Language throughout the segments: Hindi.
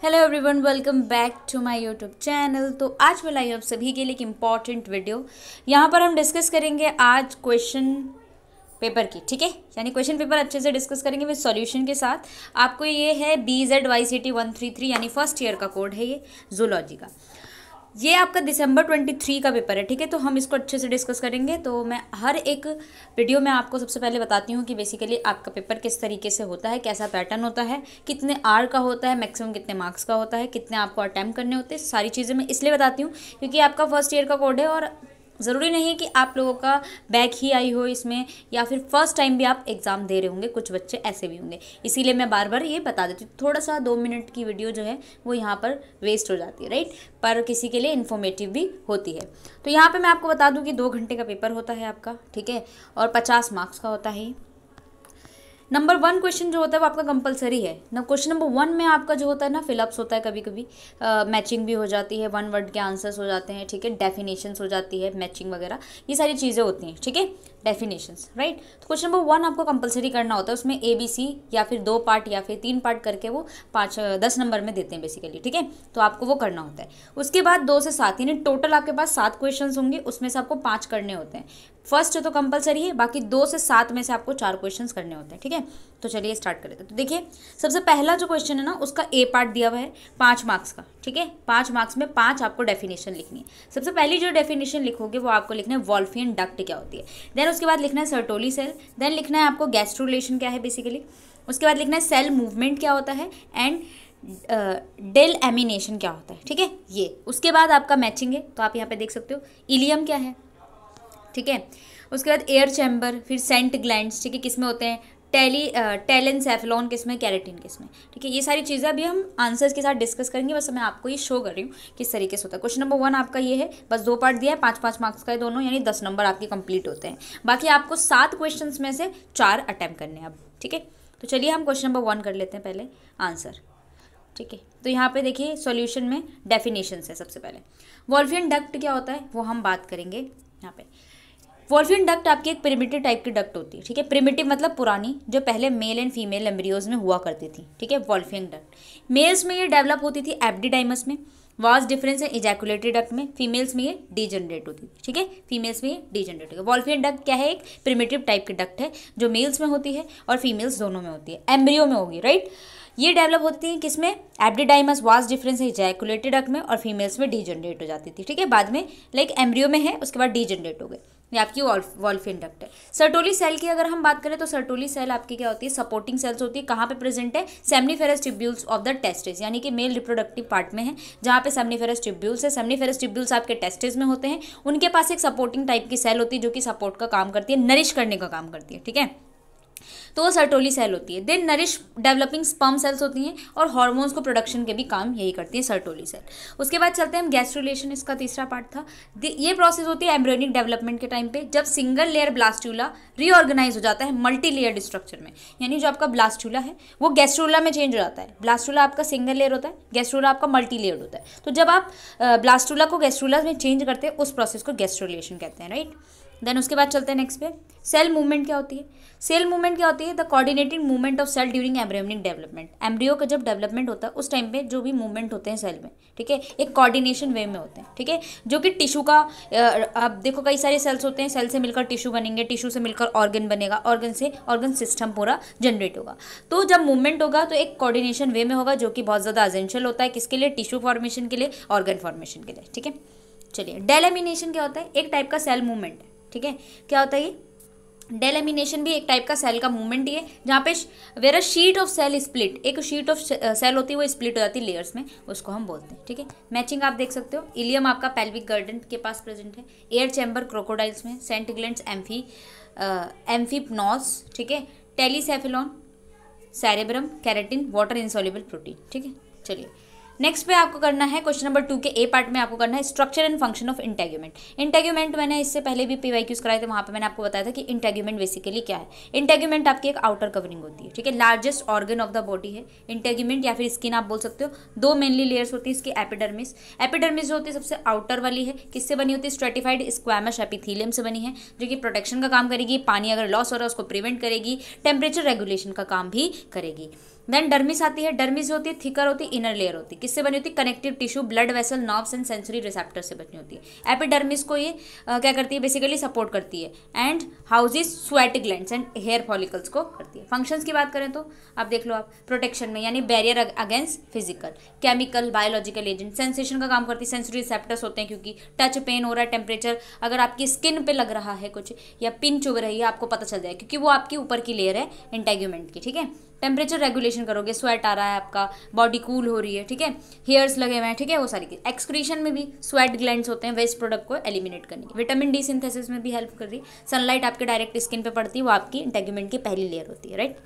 Hello everyone, welcome back to my YouTube channel. तो आज मैं लाई हूँ आप सभी के लिए एक इम्पॉर्टेंट वीडियो। यहाँ पर हम डिस्कस करेंगे आज क्वेश्चन पेपर की, ठीक है। यानी क्वेश्चन पेपर अच्छे से डिस्कस करेंगे विद सॉल्यूशन के साथ। आपको ये है BZYCT 133 यानी फर्स्ट ईयर का कोड है ये जूलॉजी का। ये आपका दिसंबर 23 का पेपर है, ठीक है। तो हम इसको अच्छे से डिस्कस करेंगे। तो मैं हर एक वीडियो में आपको सबसे पहले बताती हूँ कि बेसिकली आपका पेपर किस तरीके से होता है, कैसा पैटर्न होता है, कितने आर का होता है, मैक्सिमम कितने मार्क्स का होता है, कितने आपको अटैम्प्ट करने होते हैं। सारी चीज़ें मैं इसलिए बताती हूँ क्योंकि आपका फर्स्ट ईयर का कोड है और ज़रूरी नहीं है कि आप लोगों का बैक ही आई हो इसमें, या फिर फर्स्ट टाइम भी आप एग्ज़ाम दे रहे होंगे। कुछ बच्चे ऐसे भी होंगे, इसीलिए मैं बार बार ये बता देती हूँ। थोड़ा सा 2 मिनट की वीडियो जो है वो यहाँ पर वेस्ट हो जाती है, राइट, पर किसी के लिए इन्फॉर्मेटिव भी होती है। तो यहाँ पे मैं आपको बता दूँ कि 2 घंटे का पेपर होता है आपका, ठीक है, और 50 मार्क्स का होता है। नंबर 1 क्वेश्चन जो होता है वो आपका कंपलसरी है ना। क्वेश्चन नंबर 1 में आपका जो होता है ना फिलअप्स होता है, कभी कभी मैचिंग भी हो जाती है, 1 वर्ड के आंसर्स हो जाते हैं, ठीक है, डेफिनेशंस हो जाती है, मैचिंग वगैरह, ये सारी चीज़ें होती हैं, ठीक है, डेफिनेशंस, राइट। तो क्वेश्चन नंबर 1 आपको कंपलसरी करना होता है। उसमें ABC या फिर 2 पार्ट या फिर 3 पार्ट करके वो 10 नंबर में देते हैं बेसिकली, ठीक है। तो आपको वो करना होता है। उसके बाद 2 से 7 यानी टोटल आपके पास 7 क्वेश्चन होंगे, उसमें से आपको 5 करने होते हैं। फर्स्ट तो कंपलसरी है, बाकी 2 से 7 में से आपको 4 क्वेश्चन करने होते हैं, ठीक है। तो चलिए स्टार्ट कर लेते हैं। तो देखिए, सबसे पहला जो क्वेश्चन है ना उसका A पार्ट दिया हुआ है 5 मार्क्स का, ठीक है। 5 मार्क्स में 5 आपको डेफिनेशन लिखनी है। सबसे पहली जो डेफिनेशन लिखोगे वो आपको लिखना है वॉल्फियन डक्ट क्या होती है। देन उसके बाद लिखना है सर्टोली सेल। देन लिखना है आपको गैस्ट्रुलेशन क्या है बेसिकली। उसके बाद लिखना है सेल मूवमेंट क्या होता है एंड डेल एमिनेशन क्या होता है, ठीक है, ये। उसके बाद आपका मैचिंग है, तो आप यहाँ पे देख सकते हो इलियम क्या है, ठीक है। उसके बाद एयर चैम्बर, फिर सेंट ग्लैंड्स, ठीक है, किस में होते हैं, टेलेनसेफेलॉन किस में, कैरेटिन किस में, ठीक है। ये सारी चीज़ें अभी हम आंसर्स के साथ डिस्कस करेंगे, बस मैं आपको ये शो कर रही हूँ किस तरीके से होता है। क्वेश्चन नंबर 1 आपका ये है, बस 2 पार्ट दिया है, 5-5 मार्क्स का है दोनों, यानी 10 नंबर आपके कंप्लीट होते हैं। बाकी आपको 7 क्वेश्चन में से 4 अटैम्प्ट करने हैं अब, ठीक है। तो चलिए हम क्वेश्चन नंबर 1 कर लेते हैं पहले आंसर, ठीक है। तो यहाँ पे देखिए सॉल्यूशन में डेफिनेशन है। सबसे पहले वॉल्फियन डक्ट क्या होता है वो हम बात करेंगे यहाँ पे। वॉल्फियन डक्ट आपकी एक प्रिमिटिव टाइप की डक्ट होती है, ठीक है। प्रिमिटिव मतलब पुरानी, जो पहले मेल एंड फीमेल एम्ब्रियोज में हुआ करती थी, ठीक है, वॉल्फियन डक्ट। मेल्स में ये डेवलप होती थी एब्डिडाइमस में, वास्ट डिफरेंस है इजैकुलेटरी डक्ट में। फीमेल्स में ये डीजनरेट होती थी, ठीक है, फीमेल्स में ये डीजनरेट होती है। वॉल्फियन डक्ट क्या है, एक प्रिमिटिव टाइप की डक्ट है जो मेल्स में होती है और फीमेल्स दोनों में होती है, एम्ब्रियो में होगी, राइट। ये डेवलप होती है किसमें, एब्डिडाइमस, वास्ट डिफरेंस है इजैकुलेटरी डक्ट में, और फीमेल्स में डीजनरेट हो जाती थी, ठीक है। बाद में लाइक एम्ब्रियो में है, उसके बाद डीजनरेट हो गए, ये आपकी वॉल्फियन डक्ट है। सर्टोली सेल की अगर हम बात करें तो सर्टोली सेल आपकी क्या होती है, सपोर्टिंग सेल्स होती है। कहाँ पे प्रेजेंट है, seminiferous tubules of the testis, यानी कि मेल रिप्रोडक्टिव पार्ट में है, जहाँ पे सेमनीफेरस ट्यूब्यूल्स है। सेमनीफेरस ट्यूब्यूल्स आपके टेस्टिस में होते हैं। उनके पास एक सपोर्टिंग टाइप की सेल होती है जो कि सपोर्ट का काम करती है, नरिश करने का काम करती है, ठीक है। तो वो सर्टोली सेल होती है। Then nourish developing sperm cells होती हैं और हार्मोन्स को प्रोडक्शन के भी काम यही करती है सर्टोली सेल। उसके बाद चलते हैं हम गैस्ट्रुलेशन, इसका तीसरा पार्ट था। ये प्रोसेस होती है एम्ब्रियोनिक डेवलपमेंट के टाइम पे, जब सिंगल लेयर ब्लास्टूला रीऑर्गेनाइज हो जाता है मल्टी लेयर्ड स्ट्रक्चर में। यानी जो आपका ब्लास्टूला है वो गैस्ट्रुला में चेंज हो जाता है। ब्लास्टूला आपका सिंगल लेयर होता है, गैस्ट्रुला आपका मल्टी लेयर्ड होता है। तो जब आप ब्लास्टूला को गैस्ट्रुला में चेंज करते हैं उस प्रोसेस को गैस्ट्रुलेशन कहते हैं, राइट। देन उसके बाद चलते हैं नेक्स्ट पे, सेल मूवमेंट क्या होती है। सेल मूवमेंट क्या होती है, the coordinating movement of cell during embryonic development. Embryo का जब डेवलपमेंट होता है उस टाइम पे जो भी मूवमेंट होते हैं सेल में, ठीक है, एक कोऑर्डिनेशन वे में होते हैं, ठीक है, जो कि टिश्यू का, अब देखो कई सारे सेल्स होते हैं, सेल से मिलकर टिश्यू बनेंगे, टिश्यू से मिलकर ऑर्गन बनेगा, ऑर्गन से ऑर्गन सिस्टम पूरा जनरेट होगा। तो जब मूवमेंट होगा तो एक कोऑर्डिनेशन वे में होगा, जो कि बहुत ज़्यादा एसेंशियल होता है, किसके लिए, टिश्यू फॉर्मेशन के लिए, ऑर्गन फॉर्मेशन के लिए, ठीक है। चलिए डेलेमिनेशन क्या होता है, एक टाइप का सेल मूवमेंट है, ठीक है। क्या होता है ये, डेलेमिनेशन भी एक टाइप का सेल का मूवमेंट ही है, जहाँ पे where a sheet of cell split, एक शीट ऑफ सेल होती है वो स्प्लिट हो जाती है लेयर्स में, उसको हम बोलते हैं, ठीक है। मैचिंग आप देख सकते हो, इलियम आपका पेल्विक गर्दन के पास प्रेजेंट है, एयर चैम्बर क्रोकोडाइल्स में, सेंट ग्लैंड्स एम्फीपनॉस, ठीक है, telencephalon, cerebrum, keratin, water insoluble protein, ठीक है। चलिए नेक्स्ट पे आपको करना है क्वेश्चन नंबर 2 के ए पार्ट में आपको करना है structure and function of integument. Integument मैंने इससे पहले भी PYQs कराए थे, वहाँ पे मैंने आपको बताया था कि इंटेग्यूमेंट बेसिकली क्या है। इंटेग्यूमेंट आपकी एक आउटर कवरिंग होती है, ठीक है, largest organ of the body है इंटेग्यूमेंट, या फिर स्किन आप बोल सकते हो। 2 मेनली लेयर्स होती है इसकी, एपिडर्मिस। एपिडर्मिस जो होती है सबसे आउटर वाली है, किससे बनी होती है, स्ट्रेटिफाइड स्क्वैमस एपिथेलियम से बनी है, जो कि प्रोटेक्शन का काम करेगी, पानी अगर लॉस हो रहा है उसको प्रिवेंट करेगी, टेम्परेचर रेगुलेशन का काम भी करेगी। देन डर्मिस आती है। डर्मिस जो होती है थिकर होती है, इनर लेयर होती है। किससे बनी होती है? Connective tissue, blood vessel, nerves and sensory receptor से बनी होती है। एपिडर्मिस को ये क्या करती है? बेसिकली सपोर्ट करती है and houses sweat glands and hair follicles को करती है। फंक्शंस की बात करें तो आप देख लो, आप प्रोटेक्शन में यानी barrier against physical, chemical, biological agent, sensation का काम करती है। सेंसरी रिसेप्टर्स होते हैं क्योंकि टच, पेन हो रहा है, टेम्परेचर अगर आपकी स्किन पे लग रहा है कुछ या पिन चुभ रही है आपको पता चल जाए क्योंकि वो आपकी ऊपर की लेयर है इंटेग्यूमेंट की, ठीक है। टेम्परेचर रेगुलेशन करोगे, स्वेट आ रहा है आपका, बॉडी कूल हो रही है, ठीक है, हेयर्स लगे हुए हैं, ठीक है, वो सारी चीज़। एक्सक्रीशन में भी स्वेट ग्लैंड्स होते हैं वेस्ट प्रोडक्ट को एलिमिनेट करने की। विटामिन डी सिंथेसिस में भी हेल्प कर रही है। सनलाइट आपके डायरेक्ट स्किन पे पड़ती है, वो आपकी इंटेग्यूमेंट की पहली लेयर होती है, राइट।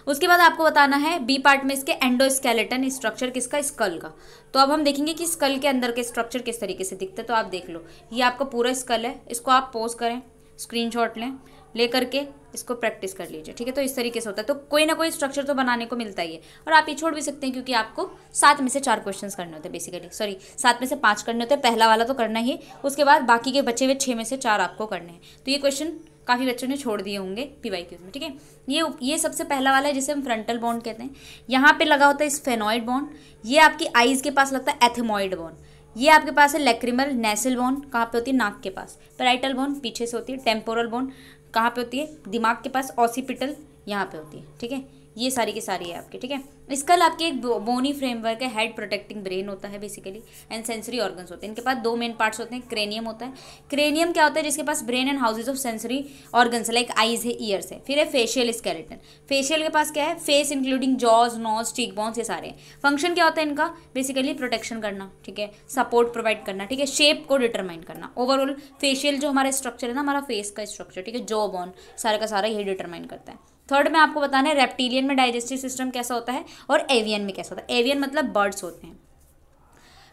उसके बाद आपको बताना है बी पार्ट में इसके एंडोस्केलेटन स्ट्रक्चर किसका? स्कल का। तो अब हम देखेंगे कि स्कल के अंदर के स्ट्रक्चर किस तरीके से दिखते हैं। तो आप देख लो, ये आपका पूरा स्कल है, इसको आप पोज करें, स्क्रीनशॉट ले करके इसको प्रैक्टिस कर लीजिए, ठीक है। तो इस तरीके से होता है। तो कोई ना कोई स्ट्रक्चर तो बनाने को मिलता ही है और आप ये छोड़ भी सकते हैं क्योंकि आपको 7 में से 4 क्वेश्चंस करने होते हैं बेसिकली, सॉरी 7 में से 5 करने होते हैं। पहला वाला तो करना ही, उसके बाद बाकी के बचे हुए 6 में से 4 आपको करने हैं। तो ये क्वेश्चन काफ़ी बच्चों ने छोड़ दिए होंगे PYQs में, ठीक है। ये सबसे पहला वाला है जिसे हम फ्रंटल बॉन्ड कहते हैं। यहाँ पे लगा होता है स्फेनॉइड बॉन्ड, ये आपकी आईज के पास लगता है एथेमॉइड बॉन्ड, ये आपके पास है लैक्रिमल नेसल बॉन्ड, कहाँ पे होती है? नाक के पास। पैराइटल बॉन्ड पीछे से होती है। टेम्पोरल बॉन्ड कहाँ पे होती है? दिमाग के पास। ऑसिपिटल यहाँ पे होती है, ठीक है। ये सारी की सारी है आपकी, ठीक है। स्कल आपकी एक बोनी फ्रेमवर्क है, हेड प्रोटेक्टिंग ब्रेन होता है बेसिकली एंड सेंसरी ऑर्गन्स होते हैं। इनके पास 2 मेन पार्ट्स होते हैं। क्रेनियम होता है। क्रेनियम क्या होता है? जिसके पास brain and houses of sensory organs like eyes है, ईयर्स है। फिर है फेशियल स्केलेटन। फेशियल के पास क्या है? Face including jaws, nose, cheek bones, ये सारे हैं। फंक्शन क्या होता है इनका? बेसिकली प्रोटेक्शन करना, ठीक है, सपोर्ट प्रोवाइड करना, ठीक है, शेप को डिटरमाइन करना। ओवरऑल फेशियल जो हमारा स्ट्रक्चर है ना, हमारा फेस का स्ट्रक्चर, ठीक है, जॉ बोन सारा का सारा यही डिटरमाइन करता है। थर्ड में आपको बताना है रेप्टिलियन में डाइजेस्टिव सिस्टम कैसा होता है और एवियन में कैसा होता है। एवियन मतलब बर्ड्स होते हैं।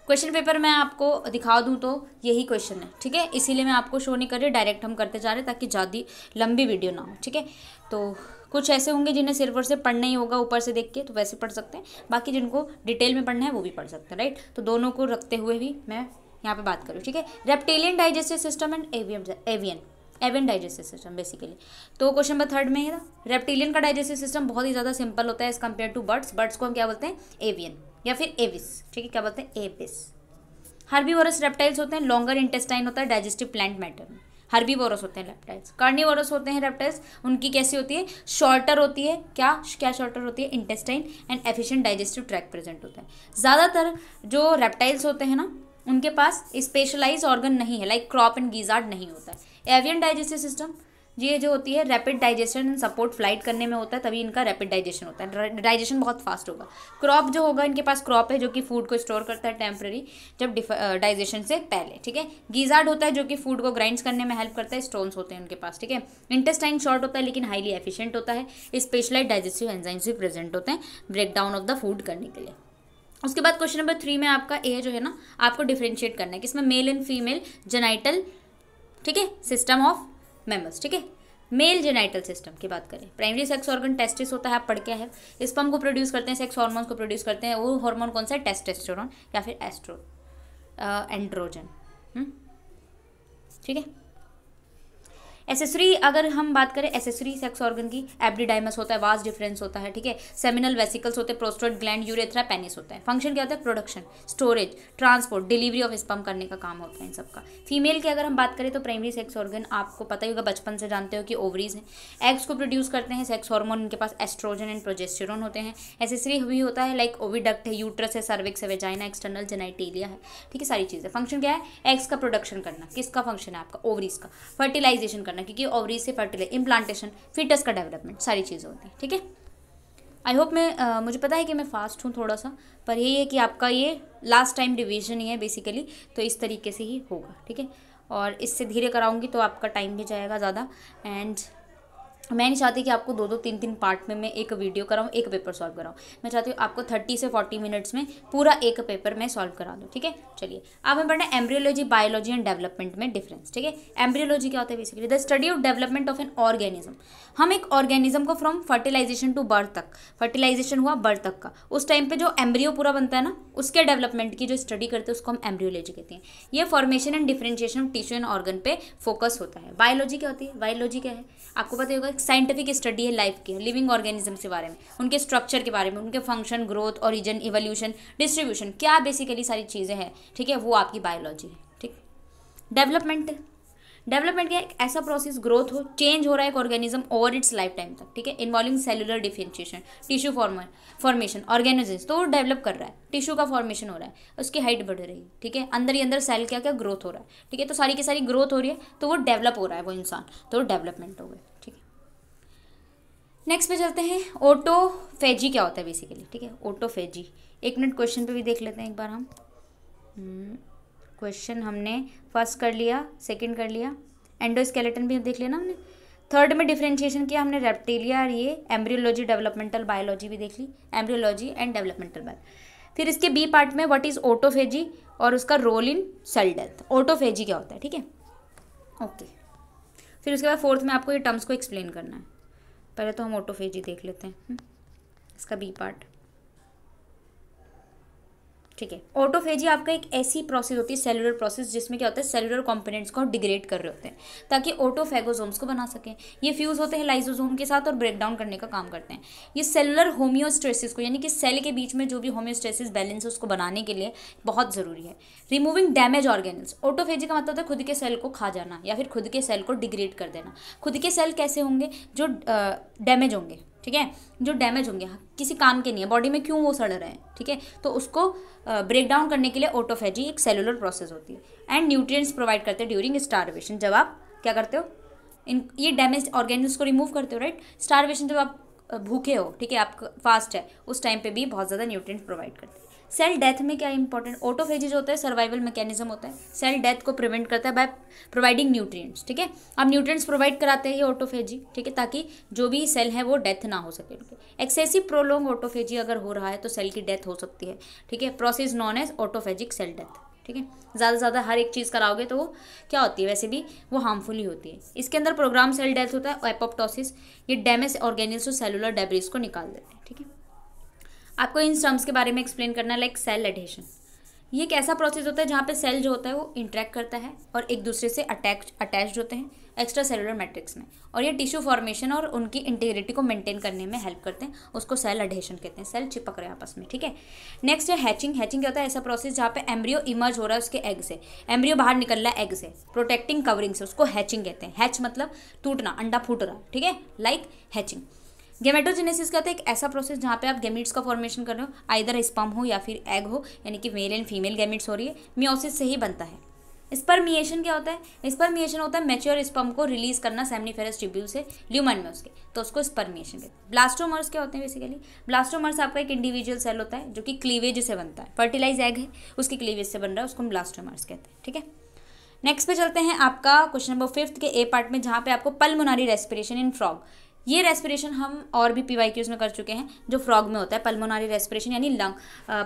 क्वेश्चन पेपर मैं आपको दिखा दूं तो यही क्वेश्चन है, ठीक है, इसीलिए मैं आपको शो नहीं कर रही, डायरेक्ट हम करते जा रहे हैं ताकि ज़्यादा लंबी वीडियो ना हो, ठीक है। तो कुछ ऐसे होंगे जिन्हें सिर्फ और से पढ़ना ही होगा ऊपर से देख के, तो वैसे पढ़ सकते हैं। बाकी जिनको डिटेल में पढ़ना है वो भी पढ़ सकते हैं, राइट। तो दोनों को रखते हुए भी मैं यहाँ पे बात करूँ, ठीक है। Reptilian digestive system and avian digestive system basically. तो क्वेश्चन नंबर 3 में है रेप्टिलियन का डाइजेस्टिव सिस्टम बहुत ही ज़्यादा सिंपल होता है as compare to birds. Birds को हम क्या बोलते हैं? एवियन या फिर एविस, ठीक है, क्या बोलते हैं? एविस। हर्बीवोरस रेप्टाइल्स होते हैं, लॉन्गर इंटेस्टाइन होता है डाइजेस्टिव प्लांट मैटर में। हर्बीवोरस होते हैं रेप्टाइल्स। कार्निवोरस होते हैं रेप्टाइल्स, उनकी कैसी होती है? शॉर्टर होती है। क्या शॉर्टर होती है? Intestine and efficient digestive tract present होता है। ज़्यादातर जो रेप्टाइल्स होते हैं ना, उनके पास स्पेशलाइज ऑर्गन नहीं है, लाइक क्रॉप एंड गिजार्ड नहीं होता है। एवियन डाइजेस्टिव सिस्टम ये जो होती है rapid digestion and support flight करने में होता है, तभी इनका रैपिड डाइजेशन होता है, डाइजेशन बहुत फास्ट होगा। क्रॉप जो होगा, इनके पास क्रॉप है जो कि फूड को स्टोर करता है टेम्पररी जब डाइजेशन से पहले, ठीक है। गिजार्ड होता है जो कि फूड को ग्राइंड्स करने में हेल्प करता है, स्टोन्स होते हैं उनके पास, ठीक है। इंटेस्टाइन शॉर्ट होता है लेकिन हाईली एफिशिएंट होता है। स्पेशलाइज डाइजेस्टिव एंजाइम्स भी प्रेजेंट होते हैं break down of the food करने के लिए। उसके बाद क्वेश्चन नंबर 3 में आपका ए जो है ना, आपको डिफ्रेंशिएट करना है किसमें? मेल एंड फीमेल जेनाइटल, ठीक है, सिस्टम ऑफ मेमल्स, ठीक है। मेल जेनाइटल सिस्टम की बात करें, प्राइमरी सेक्स ऑर्गन टेस्टिस होता है, आप पढ़ के है। स्पर्म को प्रोड्यूस करते हैं, सेक्स हार्मोन्स को प्रोड्यूस करते हैं। वो हार्मोन कौन सा है? टेस्टोस्टेरोन या फिर एंड्रोजन, ठीक है। एसेसरी अगर हम बात करें एसेसरी सेक्स ऑर्गन की, एब्डिडाइमस होता है, वास डिफरेंस होता है, ठीक है। सेमिनल वेसिकल्स होते हैं, प्रोस्टेट ग्लैंड, यूरेथ्रा, पेनिस होता है। फंक्शन क्या होता है? Production, storage, transport, delivery of sperm करने का काम होता है इन सबका। फीमेल की अगर हम बात करें तो प्राइमरी सेक्स ऑर्गन आपको पता ही होगा, बचपन से जानते हो कि ओवरीज हैं। एग्स को प्रोड्यूस करते हैं, सेक्स हार्मोन इनके पास एस्ट्रोजन एंड प्रोजेस्टेरोन होते हैं। एसेसरी भी होता है लाइक ओविडक्ट है, यूट्रस है, सर्विक्स है, वेजाइना, एक्सटर्नल जेनाइटेलिया है, ठीक है, सारी चीज़ें। फंक्शन क्या है? एग्स का प्रोडक्शन करना। किसका फंक्शन है आपका? ओवरीज का। फर्टिलाइजेशन करना, क्योंकि ओवरीज से इम्प्लांटेशन, फिटस का डेवलपमेंट, सारी चीज़ें होती हैं, ठीक है। आई होप मुझे पता है कि मैं फास्ट हूँ थोड़ा सा, पर यही है कि आपका ये लास्ट टाइम रिवीजन ही है बेसिकली, तो इस तरीके से ही होगा, ठीक है। और इससे धीरे कराऊंगी तो आपका टाइम भी जाएगा ज़्यादा, एंड मैं नहीं चाहती कि आपको 2-2, 3-3 पार्ट में मैं एक वीडियो कराऊँ, एक पेपर सॉल्व कराऊँ। मैं चाहती हूँ आपको 30 से 40 मिनट्स में पूरा एक पेपर में सॉल्व करा दूँ, ठीक है। चलिए अब हम पढ़ना है एम्ब्रियोलॉजी, बायोलॉजी एंड डेवलपमेंट में डिफरेंस, ठीक है। एम्ब्रियोलॉजी क्या होता है? Basically the study of development of an organism. हम एक ऑर्गेनिज्म को फ्रॉम फर्टिलाइजेशन टू बर्थ तक, फर्टिलाइजेशन हुआ बर्थ तक का, उस टाइम पे जो एम्ब्रियो पूरा बनता है ना, उसके डेवलपमेंट की जो स्टडी करते हैं उसको हम एम्ब्रियोलॉजी कहते हैं। ये formation and differentiation of tissue and organ पे फोकस होता है। बायोलॉजी क्या होती है? बायोलॉजी क्या है? आपको पता होगा एक साइंटिफिक स्टडी है लाइफ की, लिविंग ऑर्गेनिज्म के बारे में, उनके स्ट्रक्चर के बारे में, उनके function, growth, origin, evolution, distribution, क्या बेसिकली सारी चीज़ें हैं, ठीक है, वो आपकी बायोलॉजी है। ठीक। डेवलपमेंट, डेवलपमेंट क्या, एक ऐसा प्रोसेस, ग्रोथ हो, चेंज हो रहा है एक organism over it's life time तक, ठीक है, involving cellular differentiation, tissue formation, organisms, तो वो डेवलप कर रहा है, टिश्यू का फॉर्मेशन हो रहा है, उसकी हाइट बढ़ रही है, ठीक है, अंदर ही अंदर सेल क्या क्या ग्रोथ हो रहा है, ठीक है, तो सारी की सारी ग्रोथ हो रही है, तो वो डेवलप हो रहा है वो इंसान, तो वो डेवलपमेंट हो गया। ठीक है, नेक्स्ट पे चलते हैं, ऑटोफेजी क्या होता है बेसिकली, ठीक है, ऑटोफेजी। एक मिनट, क्वेश्चन पे भी देख लेते हैं एक बार हम। क्वेश्चन हमने फर्स्ट कर लिया, सेकंड कर लिया, एंडोस्केलेटन भी देख लिया ना हमने, थर्ड में डिफरेंशिएशन किया हमने रेप्टिलिया और ये एम्ब्रियोलॉजी, डेवलपमेंटल बायोलॉजी भी देख ली, एम्ब्रियोलॉजी एंड डेवलपमेंटल बायो। फिर इसके बी पार्ट में व्हाट इज ऑटोफेजी और उसका role in cell death, autophagy क्या होता है, ठीक है, ओके। फिर उसके बाद फोर्थ में आपको ये टर्म्स को एक्सप्लेन करना है। पहले तो हम ऑटोफेजी देख लेते हैं, इसका बी पार्ट, ठीक है। ऑटोफेजी आपका एक ऐसी प्रोसेस होती है, सेलुलर प्रोसेस, जिसमें क्या होता है, सेलुलर कंपोनेंट्स को डिग्रेड कर रहे होते हैं ताकि ऑटोफेगोसोम्स को बना सकें। ये फ्यूज होते हैं लाइसोसोम के साथ और ब्रेक डाउन करने का काम करते हैं। ये सेलुलर होम्योस्टेसिस को, यानी कि सेल के बीच में जो भी होम्योस्टेसिस बैलेंस है उसको बनाने के लिए बहुत ज़रूरी है। रिमूविंग डैमेज ऑर्गेनल्स, ऑटोफेजी का मतलब होता है खुद के सेल को खा जाना या फिर खुद के सेल को डिग्रेड कर देना। खुद के सेल कैसे होंगे, जो डैमेज होंगे, ठीक है, जो डैमेज होंगे, किसी काम के नहीं है, बॉडी में क्यों वो सड़ रहे हैं, ठीक है, तो उसको ब्रेक डाउन करने के लिए ऑटोफेजी एक सेलुलर प्रोसेस होती है। एंड न्यूट्रिएंट्स प्रोवाइड करते हैं ड्यूरिंग स्टारवेशन, जब आप क्या करते हो, ये डैमेज ऑर्गेनिल्स को रिमूव करते हो, राइट। स्टारवेशन जब आप भूखे हो, ठीक है, आप फास्ट है, उस टाइम पे भी बहुत ज़्यादा न्यूट्रिएंट्स प्रोवाइड करते हैं। सेल डेथ में क्या इंपॉर्टेंट, ऑटोफेजी जो होता है सर्वाइवल मैकेनिज्म होता है, सेल डेथ को प्रिवेंट करता है बाय प्रोवाइडिंग न्यूट्रिएंट्स, ठीक है। अब न्यूट्रिएंट्स प्रोवाइड कराते हैं ये ऑटोफेजी, ठीक है, ताकि जो भी सेल है वो डेथ ना हो सके। एक्सेसिव प्रोलॉन्ग ऑटोफेजी अगर हो रहा है तो सेल की डेथ हो सकती है, ठीक है, process known as autophagic cell death, ठीक है। ज़्यादा से ज़्यादा हर एक चीज़ कराओगे तो वो क्या होती है, वैसे भी वो हार्मफुल ही होती है। इसके अंदर प्रोग्राम सेल डेथ होता है, एपोप्टोसिस, ये डैमेज ऑर्गेनिल्स और सेलुलर डेब्रिस को निकाल देते हैं, ठीक है। आपको इन टर्म्स के बारे में एक्सप्लेन करना है, लाइक सेल एडहेशन। ये एक ऐसा प्रोसेस होता है जहाँ पे सेल जो होता है वो इंटरेक्ट करता है और एक दूसरे से अटैच्ड होते हैं एक्स्ट्रा सेलुलर मैट्रिक्स में, और ये टिश्यू फॉर्मेशन और उनकी इंटीग्रिटी को मेंटेन करने में हेल्प करते हैं, उसको सेल एडहेशन कहते हैं। सेल चिपक रहे हैं आपस में, ठीक है। नेक्स्ट है हैचिंग। हैचिंग क्या होता है, ऐसा प्रोसेस जहाँ पे एम्ब्रियो इमर्ज हो रहा है उसके एग से, एम्ब्रियो बाहर निकल रहा है एग से प्रोटेक्टिंग कवरिंग से, उसको हैचिंग कहते हैं। हैच मतलब टूटना, अंडा फूट रहा है, ठीक है, लाइक हैचिंग। गेमेटोजेनेसिस का होता है एक ऐसा प्रोसेस जहाँ पे आप गेमिट्स का फॉर्मेशन कर रहे हो, आइदर स्पर्म हो या फिर एग हो, यानी कि मेल एंड फीमेल गेमिट्स हो रही है, मियोसिस से ही बनता है। स्पर्मिएशन क्या होता है, स्पर्मिएशन होता है मैच्योर स्पर्म को रिलीज करना सेमनीफेरस ट्यूब्यूल से ल्यूमन में उसके, तो उसको स्पर्मिएशन कहते हैं। ब्लास्टोमर्स क्या होते हैं बेसिकली, ब्लास्टोमर्स आपका एक इंडिविजुअल सेल होता है जो कि क्लीवेज से बनता है, फर्टिलाइज एग है उसकी क्लीवेज से बन रहा है, उसको ब्लास्टोमर्स कहते हैं, ठीक है। नेक्स्ट पे चलते हैं आपका क्वेश्चन नंबर 5 के ए पार्ट में, जहाँ पे आपको पल्मोनरी रेस्पिरेशन इन फ्रॉग, ये रेस्पिरेशन हम और भी PYQs में कर चुके हैं, जो फ्रॉग में होता है पल्मोनरी रेस्पिरेशन, यानी लंग,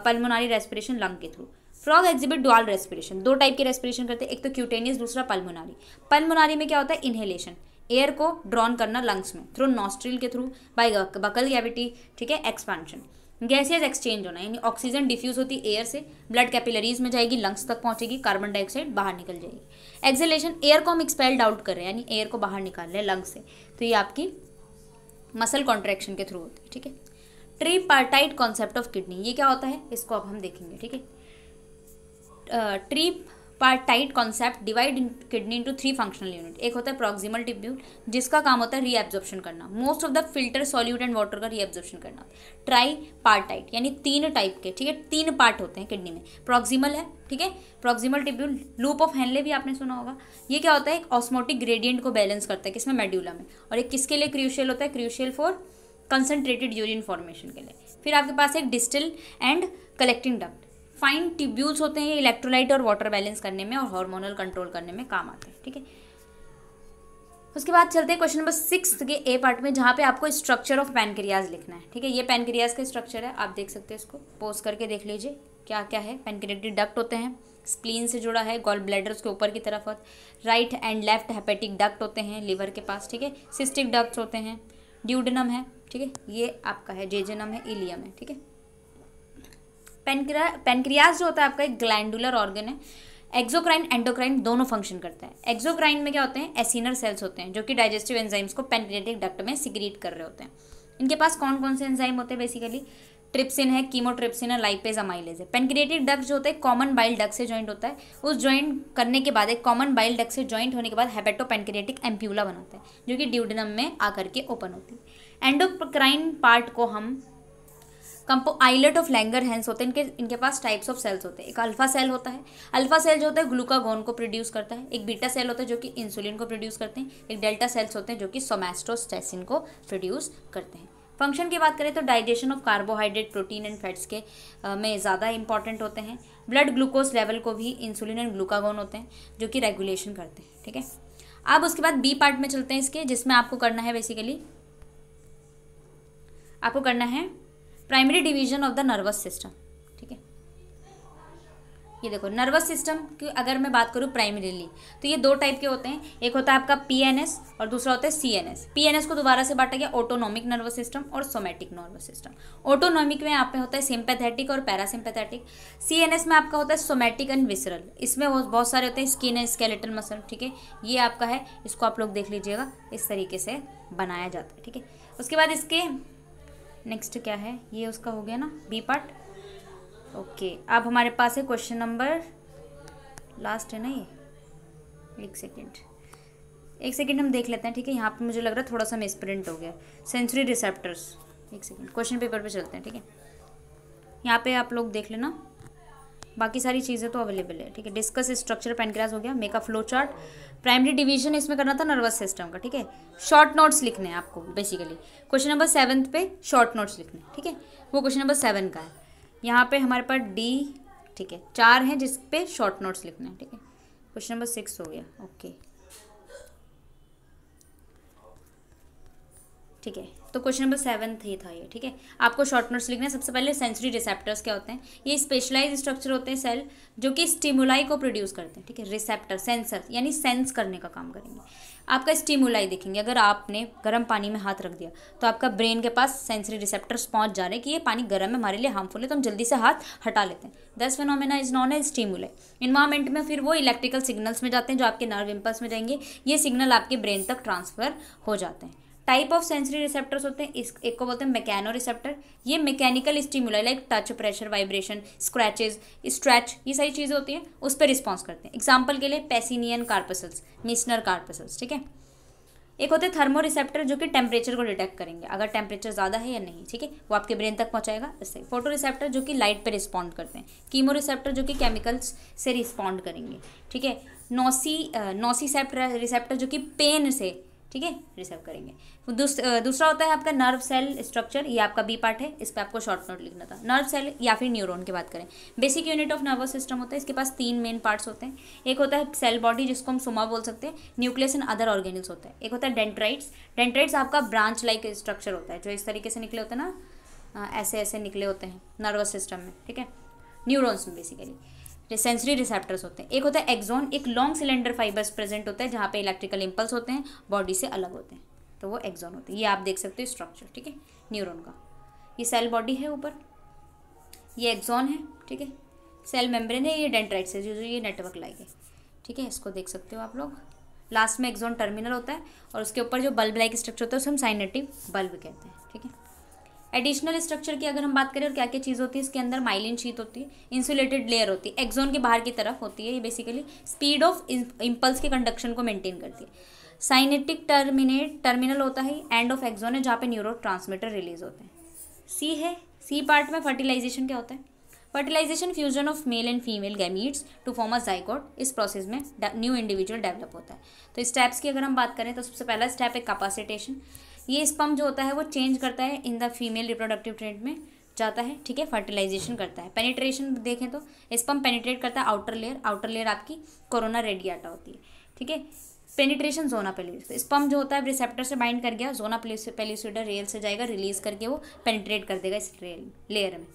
पल्मोनरी रेस्पिरेशन लंग के through. Frog exhibit dual respiration, दो टाइप के रेस्पिरेशन करते हैं, एक तो क्यूटेनियस, दूसरा पल्मोनरी। पल्मोनरी में क्या होता है, इनहेलेशन, एयर को ड्रॉन करना लंग्स में थ्रू नॉस्ट्रिल के थ्रू बाय बकल कैविटी, ठीक है, एक्सपांशन। गैसेज एक्सचेंज होना, यानी ऑक्सीजन डिफ्यूज होती है एयर से, ब्लड कैपिलरीज में जाएगी, लंग्स तक पहुंचेगी, कार्बन डाइऑक्साइड बाहर निकल जाएगी। एक्सेलेशन, एयर को हम एक्सपेल्ड आउट कर रहे हैं, यानी एयर को बाहर निकाल रहे हैं लंग्स से, तो ये आपकी मसल कॉन्ट्रैक्शन के थ्रू होती है, ठीक है। ट्रीपार्टाइट कॉन्सेप्ट ऑफ किडनी, ये क्या होता है इसको अब हम देखेंगे, ठीक है। Tripartite concept divide kidney into 3 functional unit. एक होता है प्रॉक्सिमल ट्यूब्यूल, जिसका काम होता है रीएब्जॉर्प्शन करना, most of the filter solute and water का रीएब्जॉर्प्शन करना। ट्राईपार्टाइट यानी 3 टाइप के, ठीक है, 3 पार्ट होते हैं किडनी में। प्रॉक्सिमल है, ठीक है, proximal tubule, loop of Henle भी आपने सुना होगा, ये क्या होता है, एक ऑस्मोटिक ग्रेडियंट को बैलेंस करता है, किसमें, मेड्यूला में। और एक किसके लिए क्रूशियल होता है, crucial for concentrated urine formation के लिए। फिर आपके पास एक distal end collecting duct. Fine tubules होते हैं, ये इलेक्ट्रोलाइट और वाटर बैलेंस करने में और हार्मोनल कंट्रोल करने में काम आते हैं, ठीक है। उसके बाद चलते हैं क्वेश्चन नंबर 6 के ए पार्ट में, जहाँ पे आपको स्ट्रक्चर ऑफ पैनक्रियाज लिखना है, ठीक है। ये पैनक्रियाज का स्ट्रक्चर है, आप देख सकते हैं, इसको पोज करके देख लीजिए क्या क्या है। पैनक्रियाटिक डक्ट होते हैं, स्प्लीन से जुड़ा है, गॉल ब्लैडर उसके ऊपर की तरफ होता है, right and left hepatic duct होते हैं लिवर के पास, ठीक है, सिस्टिक डक्ट होते हैं, ड्यूडेनम है, ठीक है, ये आपका है जेजेनम है, इलियम है, ठीक है। पैनक्रियाज जो होता है आपका एक ग्लैंडुलर ऑर्गन है, एक्सोक्राइन एंडोक्राइन दोनों फंक्शन करता है। एक्सोक्राइन में क्या होते हैं, एसिनर सेल्स होते हैं जो कि डाइजेस्टिव एंजाइम्स को पेनक्रियाटिक डक्ट में सिक्रीट कर रहे होते हैं। इनके पास कौन कौन से एंजाइम होते हैं बेसिकली, ट्रिप्सिन है, कीमोट्रिप्सिन है, लाइपेज, अमाइलेज है। पेनक्रियाटिक डक्ट जो होता है कॉमन बाइल डक्ट से जॉइंट होता है, उस जॉइंट करने के बाद एक कॉमन बाइल डक्ट से जॉइंट होने के बाद हेपेटोपेनक्रियाटिक एम्प्यूला बनाता है जो कि ड्यूडेनम में आकर के ओपन होती है। एंडोक्राइन पार्ट को हम आइलेट ऑफ लैंगरहैंस होते हैं। इनके पास टाइप्स ऑफ सेल्स होते हैं। एक अल्फा सेल होता है, अल्फा सेल जो होता है ग्लूकागोन को प्रोड्यूस करता है। एक बीटा सेल होता है जो कि इंसुलिन को प्रोड्यूस करते हैं। एक डेल्टा सेल्स होते हैं जो कि सोमैस्टोस्टैसिन को प्रोड्यूस करते हैं। फंक्शन की बात करें तो digestion of carbohydrate, protein and fats के में ज़्यादा इंपॉर्टेंट होते हैं। ब्लड ग्लूकोज लेवल को भी इंसुलिन एंड ग्लूकागोन होते हैं जो कि रेगुलेशन करते हैं। ठीक है, अब उसके बाद बी पार्ट में चलते हैं इसके, जिसमें आपको करना है बेसिकली आपको करना है primary division of the nervous system. ठीक है, ये देखो नर्वस सिस्टम की अगर मैं बात करूँ प्राइमरीली तो ये दो टाइप के होते हैं। एक होता है आपका पीएनएस और दूसरा होता है सीएनएस। पीएनएस को दोबारा से बांटा गया ऑटोनॉमिक नर्वस सिस्टम और सोमैटिक नर्वस सिस्टम। ऑटोनॉमिक में आप में होता है सिंपैथेटिक और पैरासिम्पैथेटिक। सीएनएस में आपका होता है सोमैटिक एंड विसरल। इसमें बहुत सारे होते हैं, स्किन है, स्केलेटल मसल। ठीक है, ये आपका है, इसको आप लोग देख लीजिएगा, इस तरीके से बनाया जाता है। ठीक है, उसके बाद इसके नेक्स्ट क्या है, ये उसका हो गया ना बी पार्ट। ओके, अब हमारे पास है क्वेश्चन नंबर लास्ट है ना ये, एक सेकेंड हम देख लेते हैं। ठीक है, यहाँ पे मुझे लग रहा है थोड़ा सा मिसप्रिंट हो गया, सेंसरी रिसेप्टर्स। एक सेकेंड, क्वेश्चन पेपर पे चलते हैं। ठीक है, यहाँ पे आप लोग देख लेना, बाकी सारी चीज़ें तो अवेलेबल है। ठीक है, डिस्कस स्ट्रक्चर पैनक्रियाज हो गया, make a flow chart, primary division इसमें करना था नर्वस सिस्टम का। ठीक है, शॉर्ट नोट्स लिखने हैं आपको बेसिकली, क्वेश्चन नंबर 7 पे शॉर्ट नोट्स लिखने हैं। ठीक है, वो क्वेश्चन नंबर 7 का है। यहाँ पे हमारे पास डी, ठीक है, 4 हैं जिस पे शॉर्ट नोट्स लिखने हैं। ठीक है, क्वेश्चन नंबर 6 हो गया। ओके, ठीक है, तो क्वेश्चन नंबर 7 ही था ये। ठीक है, आपको शॉर्ट नोट्स लिखना है। सबसे पहले सेंसरी रिसेप्टर्स क्या होते हैं, ये स्पेशलाइज स्ट्रक्चर होते हैं सेल जो कि स्टिमुलाई को प्रोड्यूस करते हैं। ठीक है, रिसेप्टर सेंसर यानी सेंस करने का काम करेंगे। आपका स्टिमुलाई देखेंगे, अगर आपने गर्म पानी में हाथ रख दिया तो आपका ब्रेन के पास सेंसरी रिसेप्टर्स पहुंच जा रहे हैं कि ये पानी गर्म है, हमारे लिए हार्मफुल है, तो हम जल्दी से हाथ हटा लेते हैं। This phenomena is known as stimuli. Environment में फिर वो इलेक्ट्रिकल सिग्नल्स में जाते हैं जो आपके नर्व इम्पल्स में जाएंगे, ये सिग्नल आपके ब्रेन तक ट्रांसफर हो जाते हैं। टाइप ऑफ सेंसरी रिसेप्टर्स होते हैं, इस एक को बोलते हैं मैकेनो रिसेप्टर। ये mechanical stimuli like touch, pressure, vibration, scratches, stretch, ये सारी चीज़ें होती हैं, उस पर रिस्पॉन्स करते हैं। एग्जाम्पल के लिए पैसिनियन कार्पसल्स, मिशनर कार्पसल्स। ठीक है, एक होते हैं थर्मो रिसेप्टर जो कि टेम्परेचर को डिटेक्ट करेंगे, अगर टेम्परेचर ज़्यादा है या नहीं। ठीक है, वो आपके ब्रेन तक पहुंचाएगा इससे। फोटो रिसेप्टर जो कि लाइट पे रिस्पॉन्ड करते हैं। कीमो रिसेप्टर जो कि केमिकल्स से रिस्पॉन्ड करेंगे। ठीक है, नोसिसेप्टर रिसेप्टर जो कि पेन से, ठीक है, रिसीव करेंगे। दूसरा होता है आपका नर्व सेल स्ट्रक्चर, ये आपका बी पार्ट है, इस पर आपको शॉर्ट नोट लिखना था। नर्व सेल या फिर न्यूरॉन की बात करें, basic unit of nervous system होता है। इसके पास 3 मेन पार्ट्स होते हैं। एक होता है सेल बॉडी जिसको हम सोमा बोल सकते हैं, न्यूक्लियस एंड अदर ऑर्गेनल्स होता है। एक होता है डेंड्राइट्स। डेंड्राइट्स आपका ब्रांच लाइक स्ट्रक्चर होता है, जो इस तरीके से निकले होते हैं ना, ऐसे ऐसे निकले होते हैं नर्वस सिस्टम में। ठीक है, न्यूरॉन्स में बेसिकली सेंसरी रिसेप्टर्स होते हैं। एक होता है एक्सोन, एक लॉन्ग सिलेंडर फाइबर्स प्रेजेंट होता है जहाँ पे इलेक्ट्रिकल इंपल्स होते हैं, बॉडी से अलग होते हैं, तो वो एक्सोन होते हैं। ये आप देख सकते हो स्ट्रक्चर। ठीक है, न्यूरॉन का ये सेल बॉडी है ऊपर, ये एक्सोन है। ठीक है, सेल मेम्ब्रेन है, ये डेंड्राइट्स है जो ये नेटवर्क लाएंगे। ठीक है, इसको देख सकते हो आप लोग। लास्ट में एक्सोन टर्मिनल होता है और उसके ऊपर जो बल्ब लाइक स्ट्रक्चर होता है उसे हम साइनेटिक बल्ब कहते हैं। ठीक है, एडिशनल स्ट्रक्चर की अगर हम बात करें और क्या क्या चीज़ होती है इसके अंदर, माइलिन शीट होती है, इंसुलेटेड लेयर होती है, एक्सोन के बाहर की तरफ होती है। ये बेसिकली स्पीड ऑफ इम्पल्स के कंडक्शन को मेंटेन करती है। साइनेटिक टर्मिनल होता है, एंड ऑफ एक्सोन है जहाँ पे न्यूरो ट्रांसमीटर रिलीज होते हैं। सी है, सी पार्ट में फर्टिलाइजेशन क्या होता है, fertilisation fusion of male and female gametes to form a zygote. इस प्रोसेस में न्यू इंडिविजुअल डेवलप होता है। तो स्टेप्स की अगर हम बात करें तो सबसे पहला स्टेप है कैपेसिटेशन। ये स्पर्म जो होता है वो चेंज करता है in the female reproductive trait में जाता है। ठीक है, फर्टिलाइजेशन करता है। पेनिट्रेशन देखें तो स्पर्म पेनिट्रेट करता है आउटर लेयर आपकी कोरोना रेडिएटा होती है। ठीक है, पेनिट्रेशन जोना पेल्यूसिडा, स्पर्म जो होता है रिसेप्टर से बाइंड कर गया, जोना पेल्यूसिडा रेल से जाएगा, रिलीज करके वो पेनिट्रेट कर देगा इस रेल लेयर में।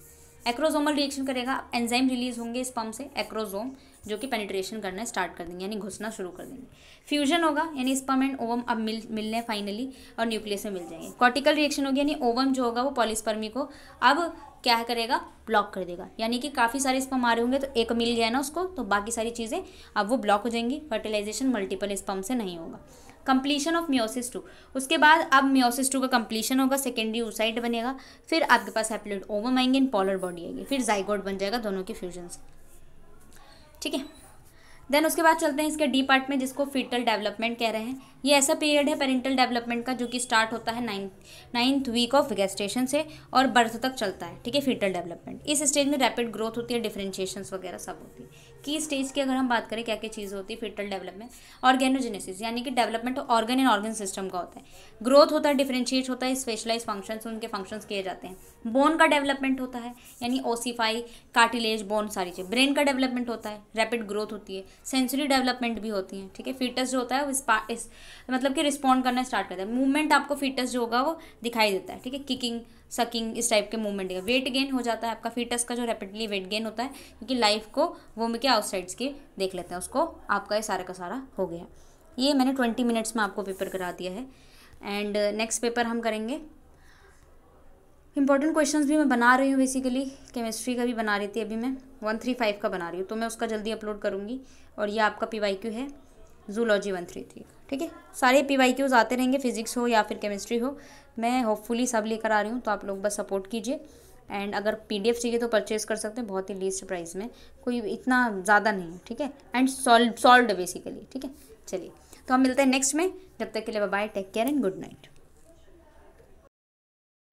एक्रोसोमल रिएक्शन करेगा, एंजाइम रिलीज होंगे स्पर्म से, एक्रोसोम, जो कि पेनिट्रेशन करना स्टार्ट कर देंगे, यानी घुसना शुरू कर देंगे। फ्यूजन होगा, यानी स्पर्म एंड ओवम अब मिलने फाइनली और न्यूक्लियस में मिल जाएंगे। कॉर्टिकल रिएक्शन होगी, यानी ओवम जो होगा वो पॉलीस्पर्मी को अब क्या करेगा, ब्लॉक कर देगा, यानी कि काफ़ी सारे स्पर्म आ रहे होंगे तो एक मिल गया ना उसको, तो बाकी सारी चीज़ें अब वो ब्लॉक हो जाएंगी। फर्टिलाइजेशन मल्टीपल स्पर्म से नहीं होगा। कंप्लीशन ऑफ मियोसिस 2, उसके बाद अब मियोसिस 2 का कंप्लीशन होगा, सेकेंडरी oocyte बनेगा, फिर आपके पास हैप्लोइड ओवम आएंगे, इन पोलर बॉडी आएगी, फिर जाइगोट बन जाएगा दोनों के फ्यूजन से, ठीक है। देन उसके बाद चलते हैं इसके डी पार्ट में, जिसको फीटल डेवलपमेंट कह रहे हैं। ये ऐसा पीरियड है पेरेंटल डेवलपमेंट का जो कि स्टार्ट होता है 9th वीक ऑफ गेस्टेशन से और बर्थ तक चलता है, ठीक है। फीटल डेवलपमेंट इस स्टेज में रैपिड ग्रोथ होती है, डिफरेंशिएशंस वगैरह सब होती है। की स्टेज की अगर हम बात करें क्या क्या चीज़ होती है फीटल डेवलपमेंट, ऑर्गेनोजेनेसिस, यानी कि development organ and organ system का होता है। ग्रोथ होता है, डिफरेंशिएट होता है, स्पेशलाइज फंक्शंस उनके फंक्शंस किए जाते हैं। बोन का डेवलपमेंट होता है, यानी ओसीफाई, कार्टिलेज, बोन सारी चीज़। ब्रेन का डेवलपमेंट होता है, रैपिड ग्रोथ होती है, सेंसरी डेवलपमेंट भी होती है, ठीक है। फीटस जो होता है वो इस मतलब कि रिस्पॉन्ड करना स्टार्ट करता है। मूवमेंट आपको फीटस जो होगा वो दिखाई देता है, ठीक है, किकिंग, सकिंग, इस टाइप के मूवमेंट। वेट गेन हो जाता है आपका फीटस का, जो रैपिडली वेट गेन होता है, क्योंकि लाइफ को वो में क्या आउटसाइड्स के देख लेते हैं उसको, आपका ये सारा का सारा हो गया। ये मैंने 20 मिनट्स में आपको पेपर करा दिया है। एंड नेक्स्ट पेपर हम करेंगे, इंपॉर्टेंट क्वेश्चंस भी मैं बना रही हूँ, बेसिकली केमिस्ट्री का भी बना रही थी, अभी मैं 135 का बना रही हूँ, तो मैं उसका जल्दी अपलोड करूँगी। और ये आपका PYQ है जूलॉजी 133, ठीक है। सारे PYQs आते रहेंगे, फिजिक्स हो या फिर केमिस्ट्री हो, मैं होपफुली सब लेकर आ रही हूँ, तो आप लोग बस सपोर्ट कीजिए। एंड अगर PDF चाहिए तो परचेज़ कर सकते हैं, बहुत ही लीस्ट प्राइस में, कोई इतना ज़्यादा नहीं है, ठीक है। एंड सॉल्व्ड बेसिकली, ठीक है। चलिए, तो हम मिलते हैं नेक्स्ट में, जब तक के लिए bye, take care and good night.